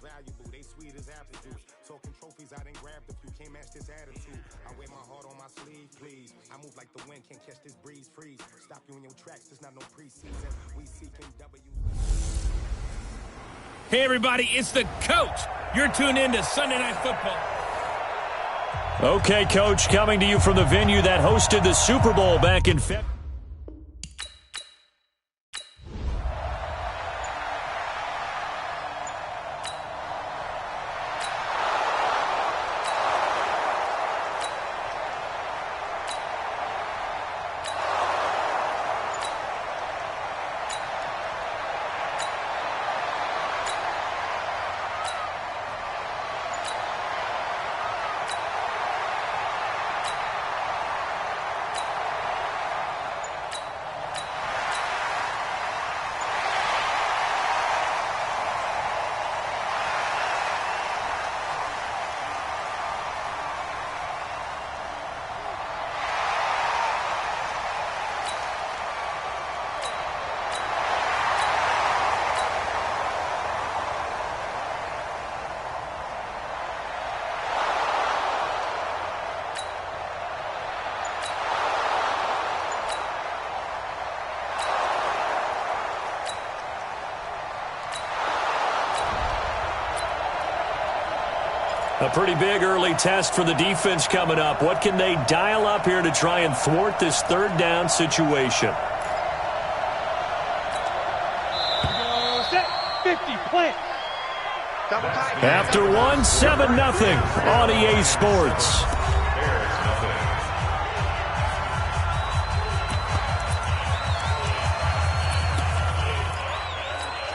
valuable, they sweet as apple juice. Talking trophies, I done grabbed a few, can't match this attitude. I wear my heart on my sleeve, please. I move like the wind, can't catch this breeze, freeze. Stop you in your tracks, there's not no preseason. We seeking W. Hey everybody, it's the coach. You're tuned in to Sunday Night Football. Okay, Coach, coming to you from the venue that hosted the Super Bowl back in February. A pretty big early test for the defense coming up. What can they dial up here to try and thwart this third down situation? Set, 50, play. After one, 7-0 on EA Sports.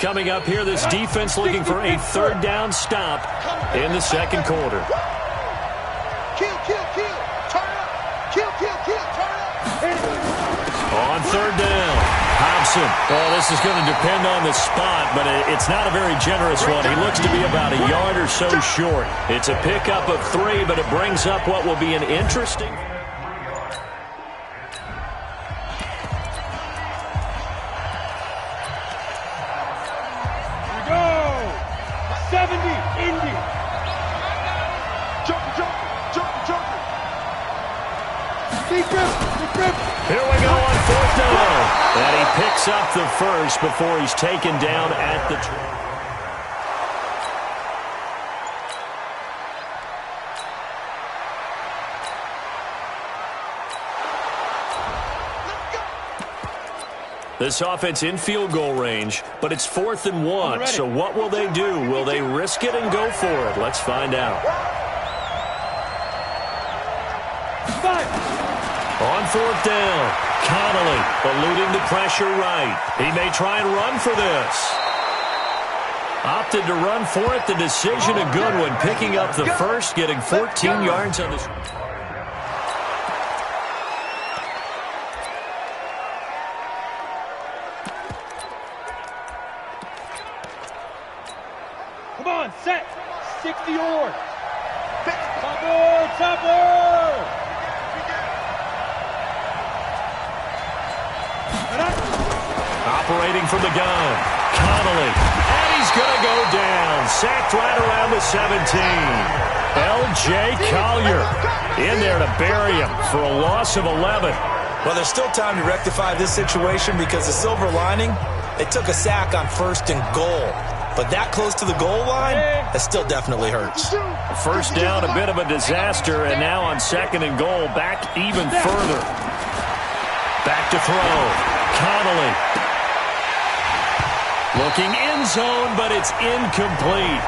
Coming up here, this defense looking for a third down stop in the second quarter. Kill, turn up. Kill, turn up. On third down, Hobson. Well, this is going to depend on the spot, but it's not a very generous one. He looks to be about a yard or so short. It's a pickup of 3, but it brings up what will be an interesting... Here we go on fourth down. And he picks up the first before he's taken down at the... This offense in field goal range, but it's 4th and 1. So what will they do? Will they risk it and go for it? Let's find out. 5. On fourth down, Connolly eluding the pressure right. He may try and run for this. Opted to run for it. The decision a good one, picking up the first, getting 14 yards on this. Come on, set. 60 yards. Topper. Operating from the gun, Connolly. And he's going to go down. Sacked right around the 17. L.J. Collier in there to bury him for a loss of 11. Well, there's still time to rectify this situation because the silver lining, they took a sack on 1st and goal. But that close to the goal line, that still definitely hurts. First down, a bit of a disaster, and now on 2nd and goal, back even further. Back to throw. Connolly. Looking end zone, but it's incomplete.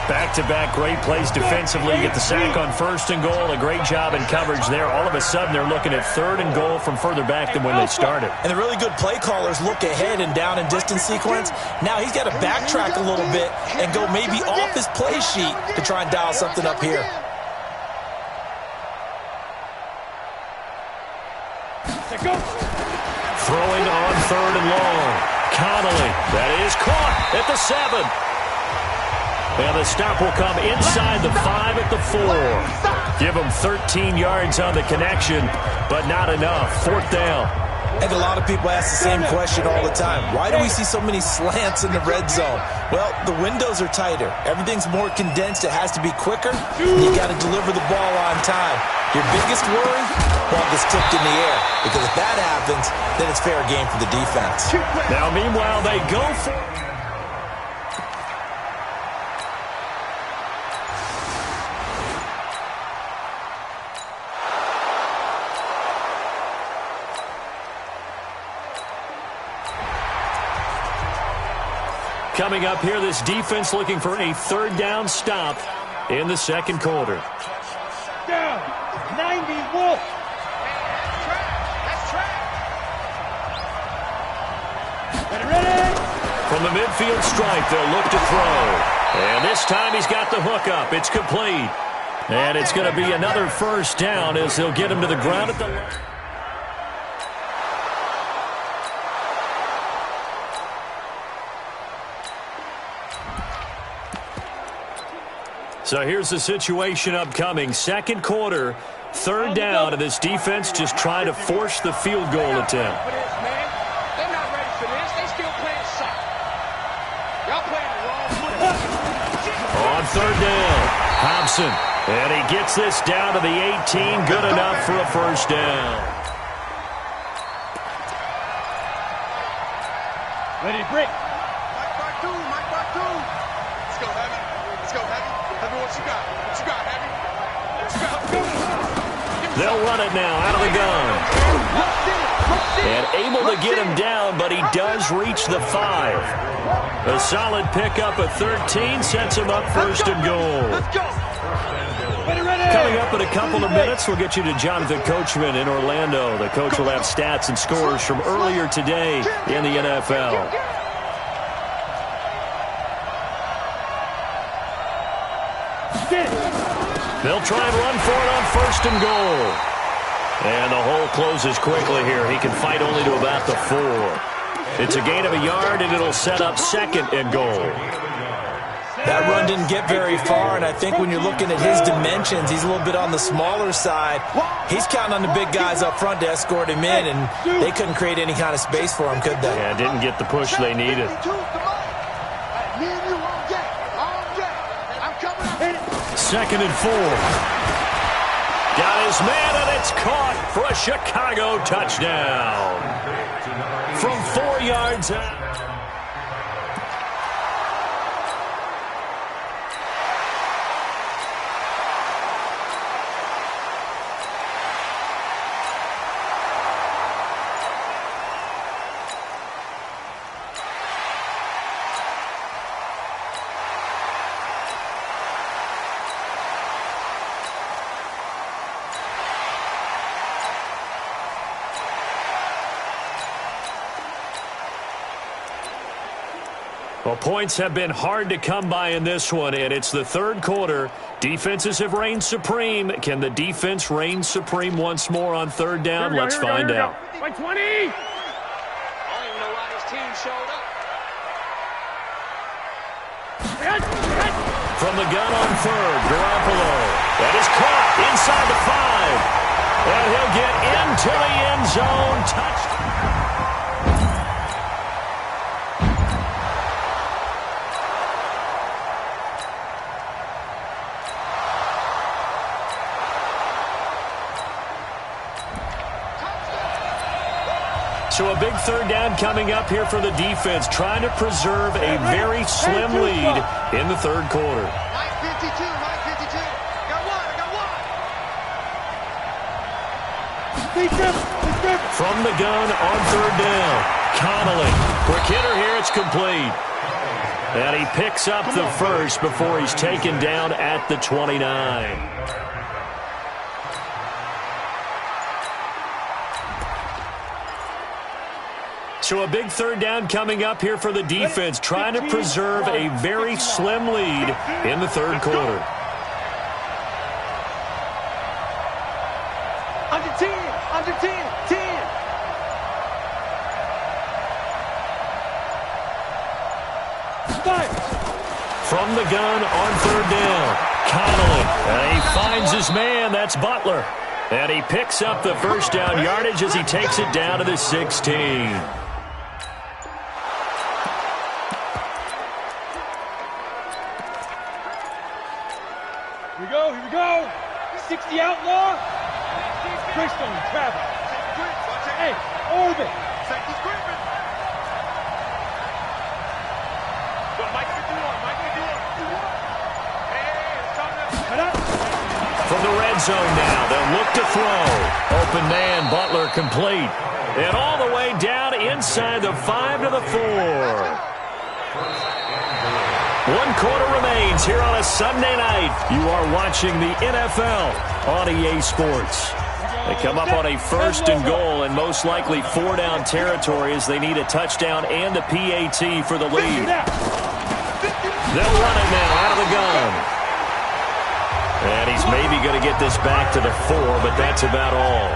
Back-to-back great plays defensively. Get the sack on 1st and goal. A great job in coverage there. All of a sudden, they're looking at 3rd and goal from further back than when they started. And the really good play callers look ahead and down and distance sequence. Now he's got to backtrack a little bit and go maybe off his play sheet to try and dial something up here. Throwing on 3rd and long. Connolly, that is caught at the 7. And the stop will come inside the 5 at the 4. Give him 13 yards on the connection, but not enough. 4th down. I think a lot of people ask the same question all the time. Why do we see so many slants in the red zone? Well, the windows are tighter. Everything's more condensed. It has to be quicker. And you got to deliver the ball on time. Your biggest worry? Ball gets tipped in the air. Because if that happens, then it's fair game for the defense. Now, meanwhile, they go for it. Coming up here, this defense looking for a third down stop in the second quarter. Down. 90, Wolf. Ready. From the midfield stripe, they'll look to throw. And this time he's got the hook up. It's complete. And it's going to be another first down as they'll get him to the ground at the line. So here's the situation upcoming. Second quarter, third down, and this defense just trying to force the field goal attempt. They're not ready for this. They still playing soccer. Y'all playing the wrong football. On third down, Hobson. And he gets this down to the 18. Good enough for a first down. Ready to break. Mike Bartu. Let's go, Heavy. Heavy, what you got? What you got, Heavy? What you got? They'll run it now out of the gun. And able to get him down, but he does reach the 5. A solid pickup at 13 sets him up first and goal. Let's go. Coming up in a couple of minutes, we'll get you to Jonathan Coachman in Orlando. The coach will have stats and scores from earlier today in the NFL. They'll try and run for it on first and goal. And the hole closes quickly here. He can fight only to about the 4. It's a gain of a yard, and it'll set up second and goal. That run didn't get very far, and I think when you're looking at his dimensions, he's a little bit on the smaller side. He's counting on the big guys up front to escort him in, and they couldn't create any kind of space for him, could they? Yeah, didn't get the push they needed. Second and 4. Got his man, and it's caught for a Chicago touchdown. From 4 yards out. Well, points have been hard to come by in this one, and it's the third quarter. Defenses have reigned supreme. Can the defense reign supreme once more on third down? Let's find out. By 20. I don't even know why this team showed up. From the gun on third, Garoppolo. That is caught inside the 5. And he'll get into the end zone. Touchdown. So a big third down coming up here for the defense, trying to preserve a very slim lead in the third quarter. Mike 52. Got one. From the gun on third down, Connolly. Quick hitter here, it's complete. And he picks up the first before he's taken down at the 29. So a big third down coming up here for the defense, trying to preserve a very slim lead in the third quarter. Under 10. 10. From the gun on third down, Connolly. And he finds his man. That's Butler. And he picks up the first down yardage as he takes it down to the 16. Here we go, here we go. 60 outlaw. Crystal and Travis. Hey, Orbit. Safety's creeping. Go, Mike can do one. Mike can do one. Hey, it's coming. Cut up. From the red zone now, they'll look to throw. Open man, Butler complete. And all the way down inside the 5 to the 4. 1 quarter remains here on a Sunday night. You are watching the NFL on EA Sports. They come up on a 1st and goal and most likely 4-down territory as they need a touchdown and a PAT for the lead. They'll run it now out of the gun. And he's maybe going to get this back to the 4, but that's about all.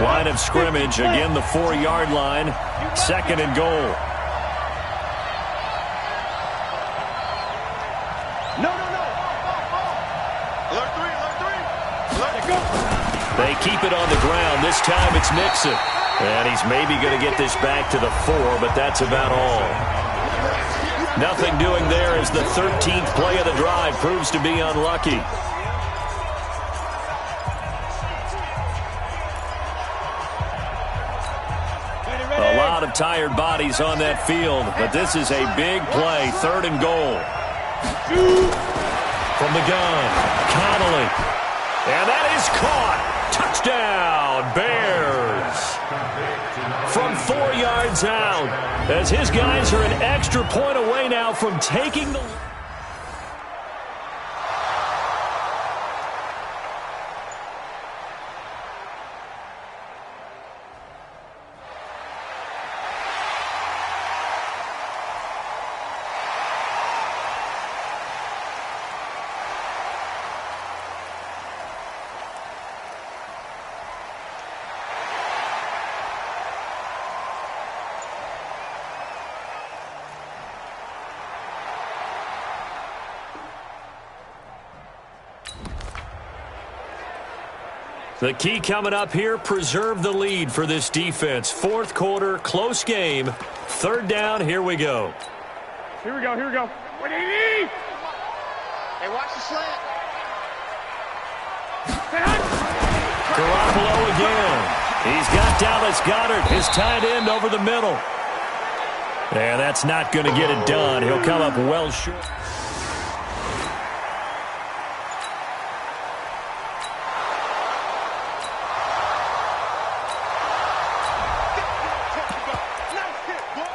Line of scrimmage, again the 4-yard line, 2nd and goal. No. Alert 3. Alert go. They keep it on the ground. This time it's Mixon. And he's maybe going to get this back to the 4, but that's about all. Nothing doing there as the 13th play of the drive proves to be unlucky. A lot of tired bodies on that field, but this is a big play, 3rd and goal. From the gun, Connolly. And that is caught. Touchdown, Bears. From 4 yards out, as his guys are an extra point away now from taking the... The key coming up here, preserve the lead for this defense. 4th quarter, close game. 3rd down, here we go. Here we go. What do you need? Hey, watch the slant. Garoppolo again. He's got Dallas Goedert, his tight end, over the middle. And that's not going to get it done. He'll come up well short.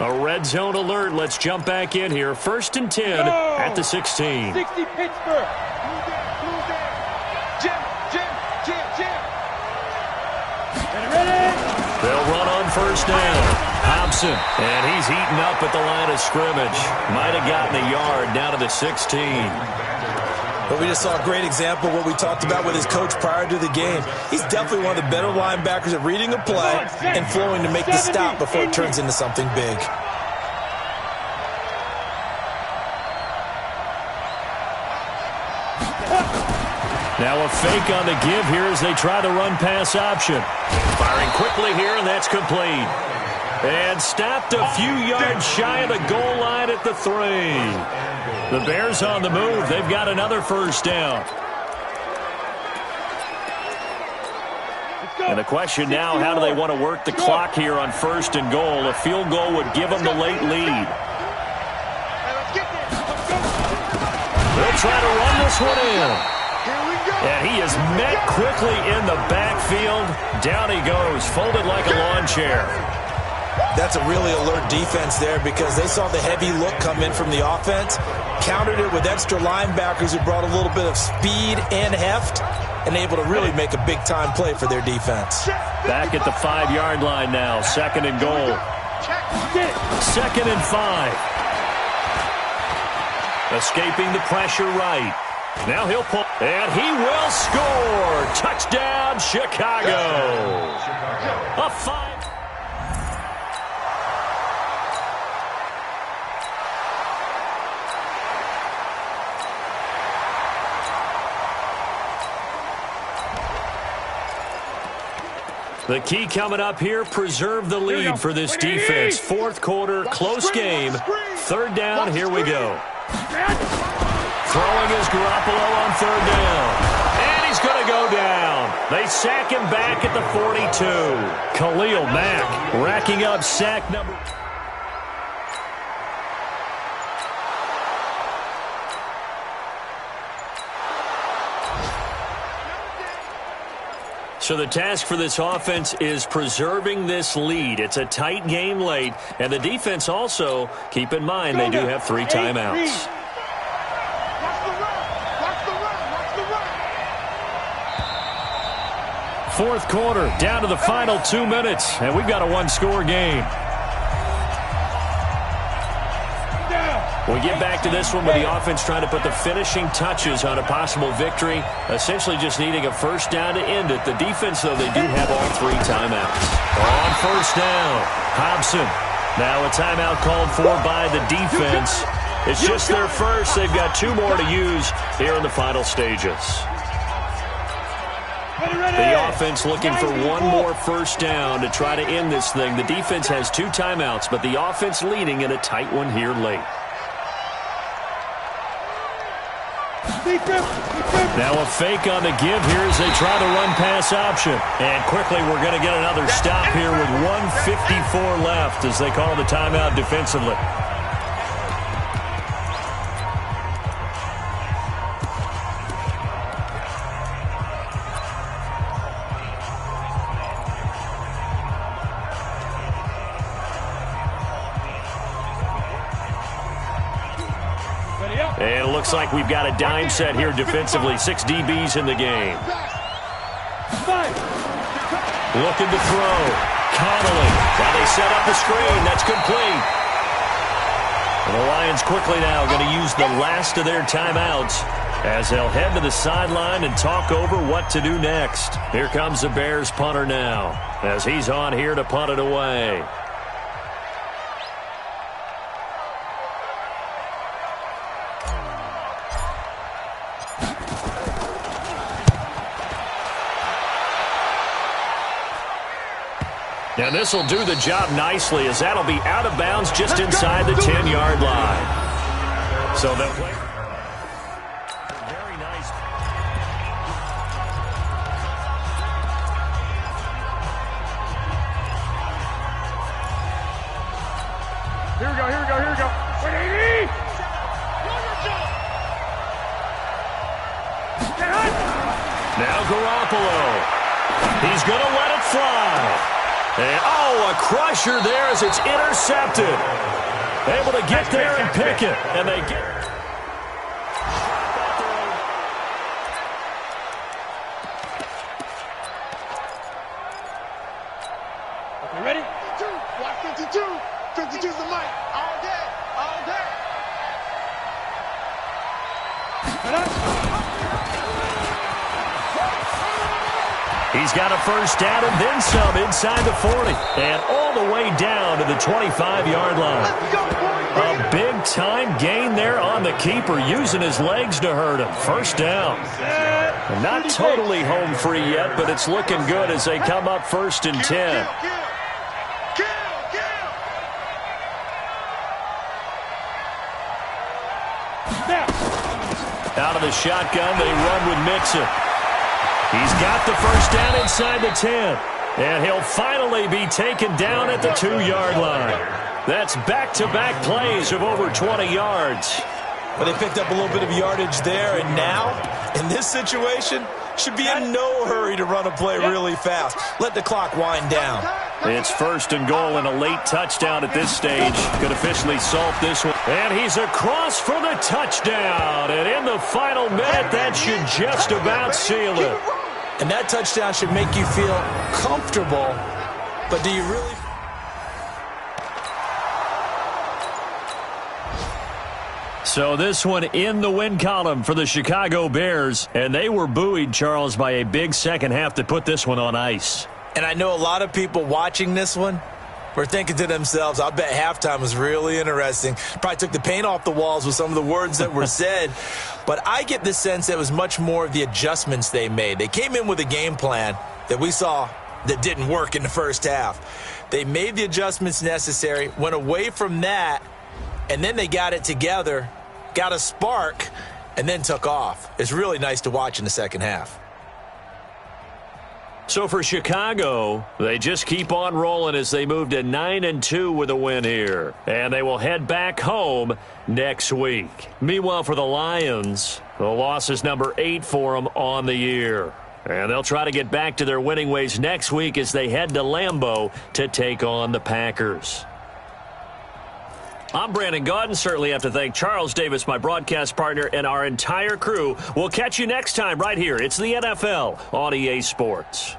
A red zone alert. Let's jump back in here. 1st and 10 at the 16. 60 Pittsburgh. Jim. Ready? They'll run on 1st down. Hobson, and he's eaten up at the line of scrimmage. Might have gotten a yard down to the 16. But we just saw a great example of what we talked about with his coach prior to the game. He's definitely one of the better linebackers at reading a play and flowing to make the stop before it turns into something big. Now a fake on the give here as they try the run-pass option. Firing quickly here, and that's complete. And stopped a few yards shy of the goal line at the 3. The Bears on the move. They've got another 1st down. And the question now, how do they want to work the clock here on 1st and goal? A field goal would give them the late lead. They'll try to run this one in. And he is met quickly in the backfield. Down he goes, folded like a lawn chair. That's a really alert defense there because they saw the heavy look come in from the offense, countered it with extra linebackers who brought a little bit of speed and heft, and able to really make a big-time play for their defense. Back at the 5-yard line now, 2nd and goal. 2nd and 5. Escaping the pressure right. Now he'll pull, and he will score. Touchdown, Chicago. A 5. The key coming up here, preserve the lead for this defense. Fourth quarter, close game. Third down, here we go. Throwing is Garoppolo on third down. And he's going to go down. They sack him back at the 42. Khalil Mack racking up sack number... So the task for this offense is preserving this lead. It's a tight game late, and the defense also, keep in mind, they do have 3 timeouts. Fourth quarter, down to the final 2 minutes, and we've got a one-score game. We get back to this one with the offense trying to put the finishing touches on a possible victory, essentially just needing a first down to end it. The defense, though, they do have all 3 timeouts. On first down, Hobson. Now a timeout called for by the defense. It's just their first. They've got 2 more to use here in the final stages. The offense looking for 1 more first down to try to end this thing. The defense has 2 timeouts, but the offense leading in a tight one here late. Now a fake on the give here as they try the run-pass option. And quickly we're going to get another stop here with 1:54 left as they call the timeout defensively. And it looks like we've got a dime set here defensively. 6 DBs in the game. Looking to throw. Connolly. Now they set up the screen. That's complete. And the Lions quickly now going to use the last of their timeouts as they'll head to the sideline and talk over what to do next. Here comes the Bears punter now as he's on here to punt it away. And this will do the job nicely as that'll be out of bounds just inside the 10-yard line. So they'll play. Very nice. Here we go, here we go, here we go. Wait, 80! Now Garoppolo. He's going to let it fly. And, oh, a crusher there as it's intercepted. Able to get there and pick it. And they get it. Okay, ready? 52. Watch 52. 52's the mic. All day. All day. He's got a first down and then some inside the 40. And all the way down to the 25-yard line. A big-time gain there on the keeper, using his legs to hurt him. First down. And not totally home free yet, but it's looking good as they come up 1st and 10. Out of the shotgun, they run with Mixon. He's got the first down inside the 10. And he'll finally be taken down at the 2-yard line. That's back-to-back plays of over 20 yards. Well, they picked up a little bit of yardage there, and now, in this situation, should be in no hurry to run a play really fast. Let the clock wind down. It's 1st and goal and a late touchdown at this stage. Could officially salt this one. And he's across for the touchdown. And in the final minute, that should just about seal it. And that touchdown should make you feel comfortable, but do you really? So this one in the win column for the Chicago Bears, and they were buoyed, Charles, by a big second half to put this one on ice. And I know a lot of people watching this one were thinking to themselves, I bet halftime was really interesting. Probably took the paint off the walls with some of the words that were said. But I get the sense that it was much more of the adjustments they made. They came in with a game plan that we saw that didn't work in the first half. They made the adjustments necessary, went away from that, and then they got it together, got a spark, and then took off. It's really nice to watch in the second half. So for Chicago, they just keep on rolling as they move to 9-2 with a win here. And they will head back home next week. Meanwhile, for the Lions, the loss is number 8 for them on the year. And they'll try to get back to their winning ways next week as they head to Lambeau to take on the Packers. I'm Brandon Gaudin. Certainly have to thank Charles Davis, my broadcast partner, and our entire crew. We'll catch you next time right here. It's the NFL on EA Sports.